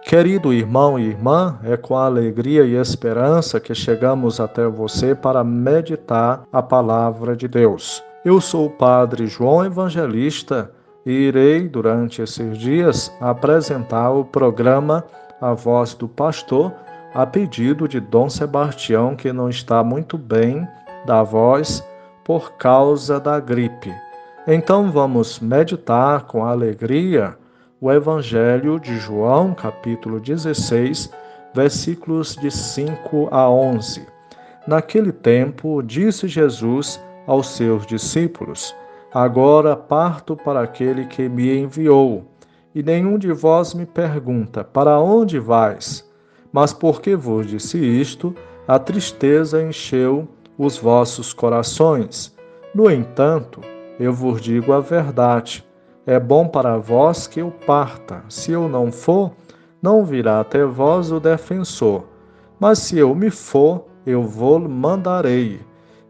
Querido irmão e irmã, é com alegria e esperança que chegamos até você para meditar a palavra de Deus. Eu sou o Padre João Evangelista e irei, durante esses dias, apresentar o programa A Voz do Pastor, a pedido de Dom Sebastião, que não está muito bem da voz por causa da gripe. Então vamos meditar com alegria o Evangelho de João, capítulo 16, versículos de 5 a 11. Naquele tempo, disse Jesus aos seus discípulos: Agora parto para aquele que me enviou, e nenhum de vós me pergunta: Para onde vais? Mas porque vos disse isto, a tristeza encheu os vossos corações. No entanto, eu vos digo a verdade. É bom para vós que eu parta. Se eu não for, não virá até vós o defensor. Mas se eu me for, eu vou mandarei.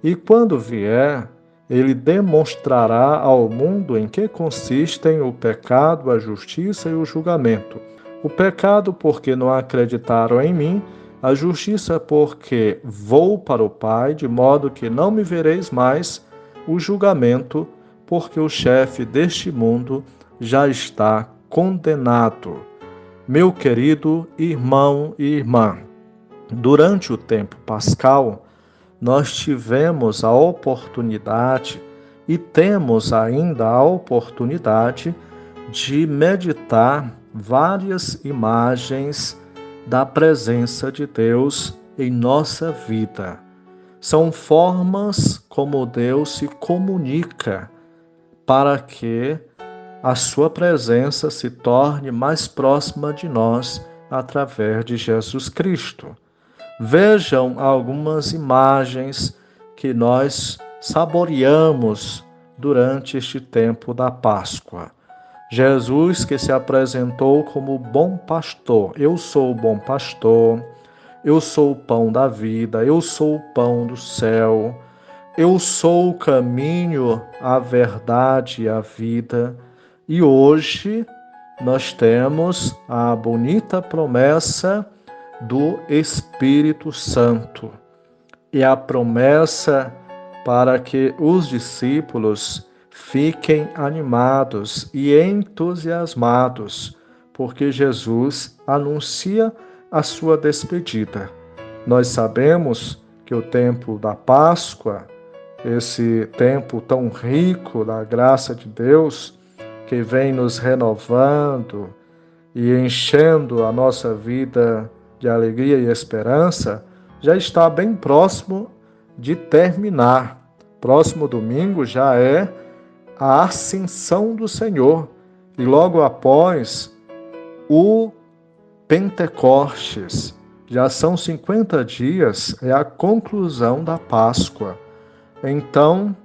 E quando vier, ele demonstrará ao mundo em que consistem o pecado, a justiça e o julgamento. O pecado, porque não acreditaram em mim, a justiça, porque vou para o Pai, de modo que não me vereis mais, o julgamento, porque o chefe deste mundo já está condenado. Meu querido irmão e irmã, durante o tempo pascal, nós tivemos a oportunidade e temos ainda a oportunidade de meditar várias imagens da presença de Deus em nossa vida. São formas como Deus se comunica para que a sua presença se torne mais próxima de nós através de Jesus Cristo. Vejam algumas imagens que nós saboreamos durante este tempo da Páscoa. Jesus que se apresentou como bom pastor. Eu sou o bom pastor, eu sou o pão da vida, eu sou o pão do céu. Eu sou o caminho, a verdade e a vida. E hoje nós temos a bonita promessa do Espírito Santo. E a promessa para que os discípulos fiquem animados e entusiasmados, porque Jesus anuncia a sua despedida. Nós sabemos que o tempo da Páscoa, esse tempo tão rico da graça de Deus, que vem nos renovando e enchendo a nossa vida de alegria e esperança, já está bem próximo de terminar. Próximo domingo já é a ascensão do Senhor e logo após o Pentecostes. Já são 50 dias, é a conclusão da Páscoa. Então,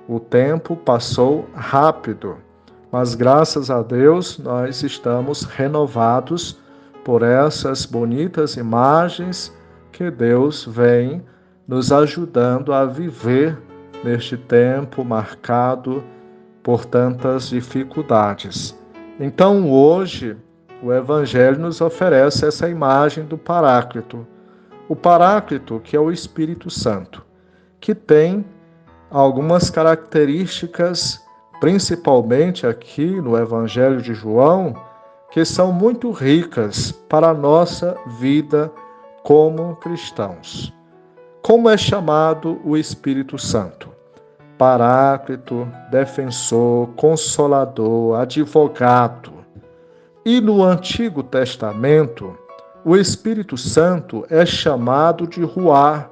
o tempo passou rápido, mas graças a Deus nós estamos renovados por essas bonitas imagens que Deus vem nos ajudando a viver neste tempo marcado por tantas dificuldades. Então, hoje, o Evangelho nos oferece essa imagem do Paráclito. O Paráclito, que é o Espírito Santo, que tem algumas características, principalmente aqui no Evangelho de João, que são muito ricas para a nossa vida como cristãos. Como é chamado o Espírito Santo? Paráclito, defensor, consolador, advogado. E no Antigo Testamento, o Espírito Santo é chamado de Ruá,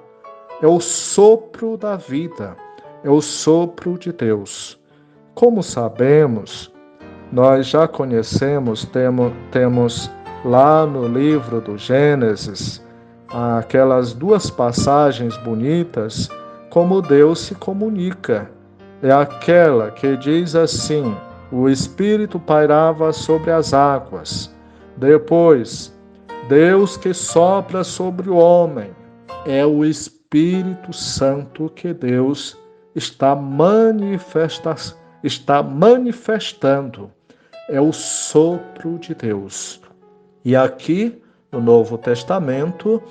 é o sopro da vida, é o sopro de Deus. Como sabemos, nós já conhecemos, temos lá no livro do Gênesis, aquelas duas passagens bonitas, como Deus se comunica. É aquela que diz assim: o Espírito pairava sobre as águas. Depois, Deus que sopra sobre o homem. É o Espírito Santo que Deus está manifestando. É o sopro de Deus. E aqui, no Novo Testamento,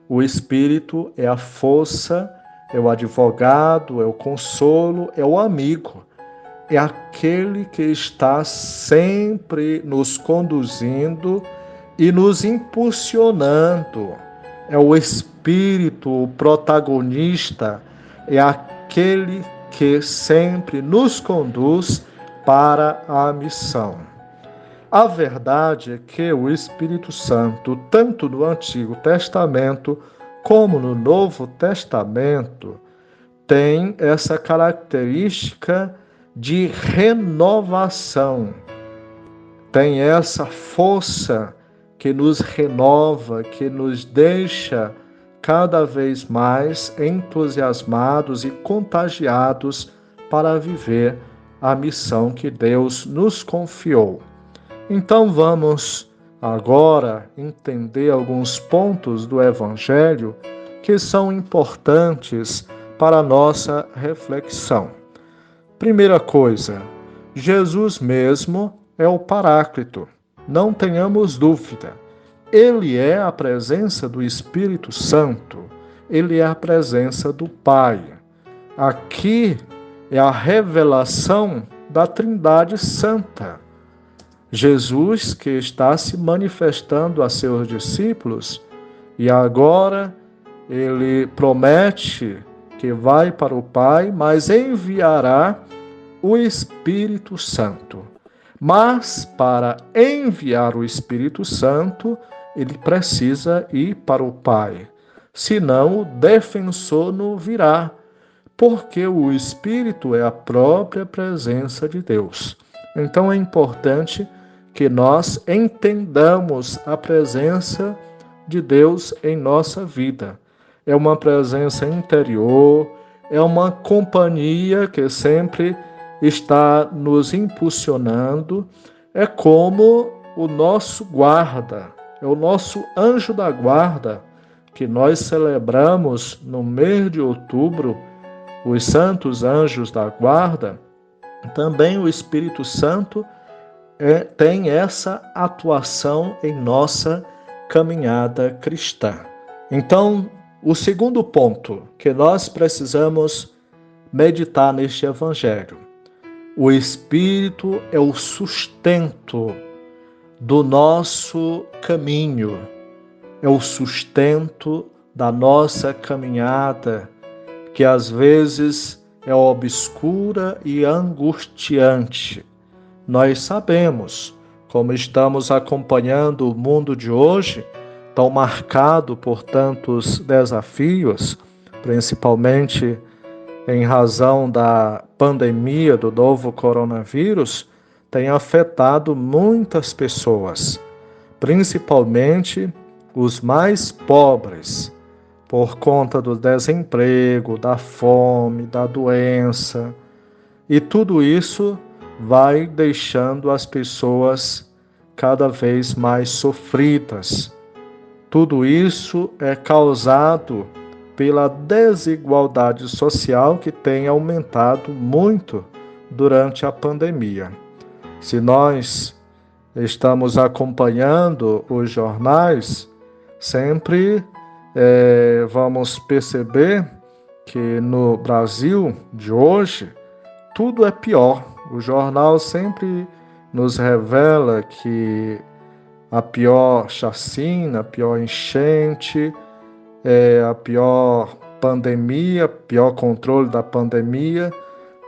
o Espírito é a força, é o advogado, é o consolo, é o amigo. É aquele que está sempre nos conduzindo e nos impulsionando. É o Espírito, o protagonista, é aquele que sempre nos conduz para a missão. A verdade é que o Espírito Santo, tanto no Antigo Testamento como no Novo Testamento, tem essa característica de renovação. Tem essa força que nos renova, que nos deixa cada vez mais entusiasmados e contagiados para viver a missão que Deus nos confiou. Então vamos agora entender alguns pontos do Evangelho que são importantes para a nossa reflexão. Primeira coisa, Jesus mesmo é o Paráclito. Não tenhamos dúvida. Ele é a presença do Espírito Santo. Ele é a presença do Pai. Aqui é a revelação da Trindade Santa. Jesus que está se manifestando a seus discípulos e agora ele promete que vai para o Pai, mas enviará o Espírito Santo. Mas para enviar o Espírito Santo, ele precisa ir para o Pai. Senão o defensor não virá, porque o Espírito é a própria presença de Deus. Então é importante que nós entendamos a presença de Deus em nossa vida. É uma presença interior, é uma companhia que sempre está nos impulsionando, é como o nosso guarda, é o nosso anjo da guarda, que nós celebramos no mês de outubro, os santos anjos da guarda. Também o Espírito Santo tem essa atuação em nossa caminhada cristã. Então, o segundo ponto que nós precisamos meditar neste Evangelho: o Espírito é o sustento do nosso caminho, é o sustento da nossa caminhada, que às vezes é obscura e angustiante. Nós sabemos, como estamos acompanhando o mundo de hoje, tão marcado por tantos desafios, principalmente em razão da pandemia do novo coronavírus, tem afetado muitas pessoas, principalmente os mais pobres, por conta do desemprego, da fome, da doença. E tudo isso vai deixando as pessoas cada vez mais sofridas. Tudo isso é causado pela desigualdade social que tem aumentado muito durante a pandemia. Se nós estamos acompanhando os jornais, sempre vamos perceber que no Brasil de hoje tudo é pior. O jornal sempre nos revela que a pior chacina, a pior enchente, a pior pandemia, pior controle da pandemia.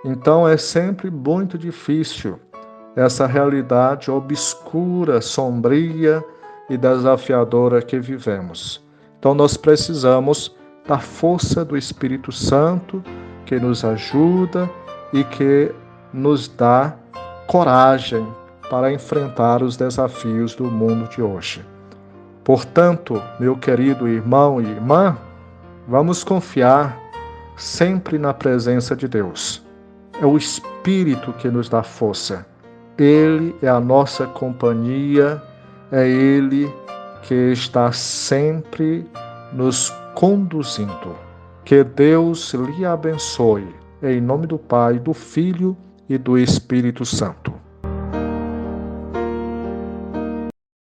Então é sempre muito difícil essa realidade obscura, sombria e desafiadora que vivemos. Então nós precisamos da força do Espírito Santo que nos ajuda e que nos dá coragem para enfrentar os desafios do mundo de hoje. Portanto, meu querido irmão e irmã, vamos confiar sempre na presença de Deus. É o Espírito que nos dá força. Ele é a nossa companhia, é Ele que está sempre nos conduzindo. Que Deus lhe abençoe. Em nome do Pai, do Filho e do Espírito Santo.